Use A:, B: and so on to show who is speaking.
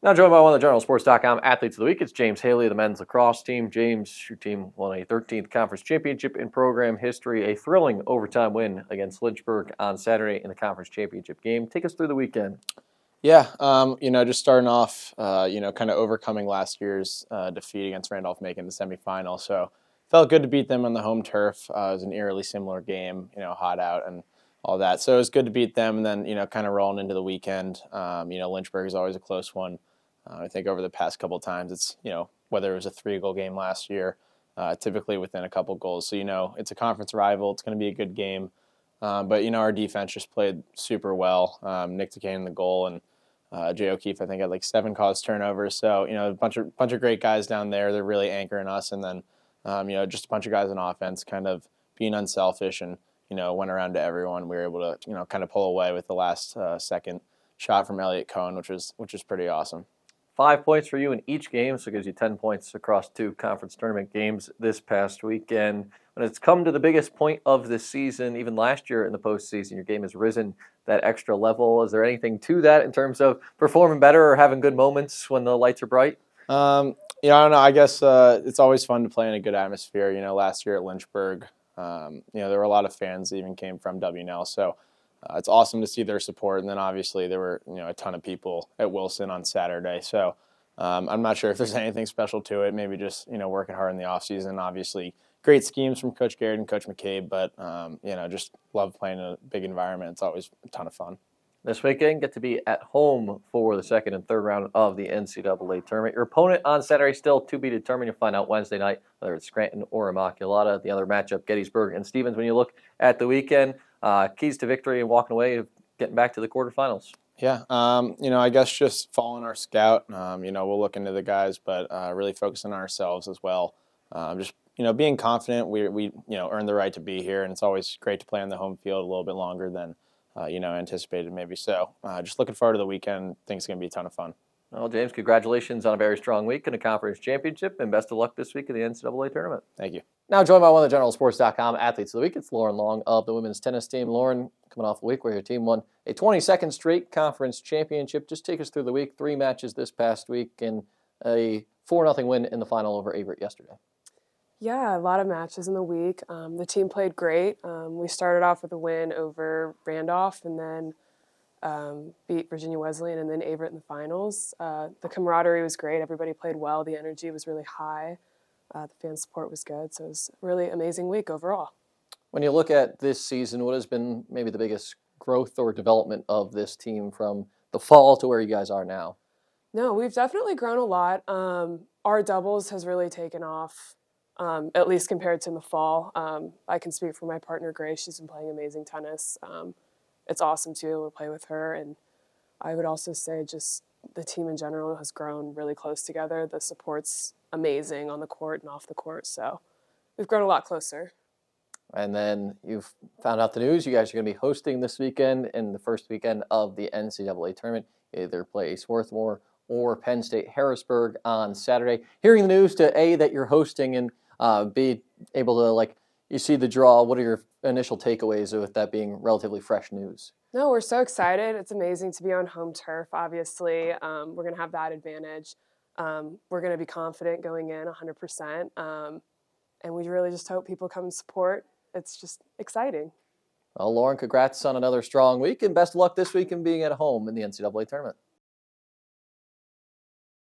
A: Now joined by one of the GeneralSports.com athletes of the week, it's James Haley of the men's lacrosse team. James, your team won a 13th conference championship in program history, a thrilling overtime win against Lynchburg on Saturday in the conference championship game. Take us through the weekend.
B: Yeah, just starting off, kind of overcoming last year's defeat against Randolph-Macon in the semifinal. So felt good to beat them on the home turf. It was an eerily similar game, hot out and all that. So it was good to beat them, and then, kind of rolling into the weekend. Lynchburg is always a close one. I think over the past couple of times, it's, whether it was a 3-goal game last year, typically within a couple goals. So, it's a conference rival. It's going to be a good game. But our defense just played super well. Nick Duquesne in the goal, and Jay O'Keefe, I think, had like 7 caused turnovers. So, a bunch of great guys down there. They're really anchoring us. And then, just a bunch of guys on offense kind of being unselfish and, went around to everyone. We were able to, kind of pull away with the last second shot from Elliott Cohn, which was pretty awesome.
A: 5 points for you in each game, so it gives you 10 points across 2 conference tournament games this past weekend. When it's come to the biggest point of the season, even last year in the postseason, your game has risen that extra level. Is there anything to that in terms of performing better or having good moments when the lights are bright?
B: I don't know. I guess it's always fun to play in a good atmosphere. Last year at Lynchburg, there were a lot of fans that even came from WNL, so it's awesome to see their support. And then obviously there were a ton of people at Wilson on Saturday. So I'm not sure if there's anything special to it. Maybe just working hard in the off season. Obviously great schemes from Coach Garrett and Coach McCabe, but just love playing in a big environment. It's always a ton of fun.
A: This weekend, get to be at home for the second and third round of the NCAA tournament. Your opponent on Saturday still to be determined. You'll find out Wednesday night whether it's Scranton or Immaculata. The other matchup, Gettysburg and Stevens. When you look at the weekend, keys to victory and walking away, getting back to the quarterfinals.
B: Yeah, I guess just following our scout. We'll look into the guys, but really focusing on ourselves as well. Being confident. We earned the right to be here, and it's always great to play on the home field a little bit longer than anticipated maybe. So just looking forward to the weekend. Think it's going to be a ton of fun.
A: Well, James, congratulations on a very strong week in the conference championship, and best of luck this week in the NCAA tournament.
B: Thank you.
A: Now joined by one of the GeneralSports.com athletes of the week, it's Lauren Long of the women's tennis team. Lauren, coming off a week where your team won a 22nd straight conference championship. Just take us through the week. 3 matches this past week and a 4-0 win in the final over Averett yesterday.
C: Yeah, a lot of matches in the week. The team played great. We started off with a win over Randolph and then beat Virginia Wesleyan and then Averett in the finals. The camaraderie was great. Everybody played well. The energy was really high. The fan support was good. So it was a really amazing week overall.
A: When you look at this season, what has been maybe the biggest growth or development of this team from the fall to where you guys are now?
C: No, we've definitely grown a lot. Our doubles has really taken off. At least compared to in the fall. I can speak for my partner, Grace. She's been playing amazing tennis. It's awesome to be able to play with her. And I would also say just the team in general has grown really close together. The support's amazing on the court and off the court. So we've grown a lot closer.
A: And then you've found out the news. You guys are going to be hosting this weekend in the first weekend of the NCAA tournament. Either play Swarthmore or Penn State Harrisburg on Saturday. Hearing the news to A, that you're hosting and be able to, you see the draw, what are your initial takeaways with that being relatively fresh news?
C: No, we're so excited. It's amazing to be on home turf, obviously. We're going to have that advantage. We're going to be confident going in 100%. And we really just hope people come and support. It's just exciting.
A: Well, Lauren, congrats on another strong week, and best of luck this week in being at home in the NCAA tournament.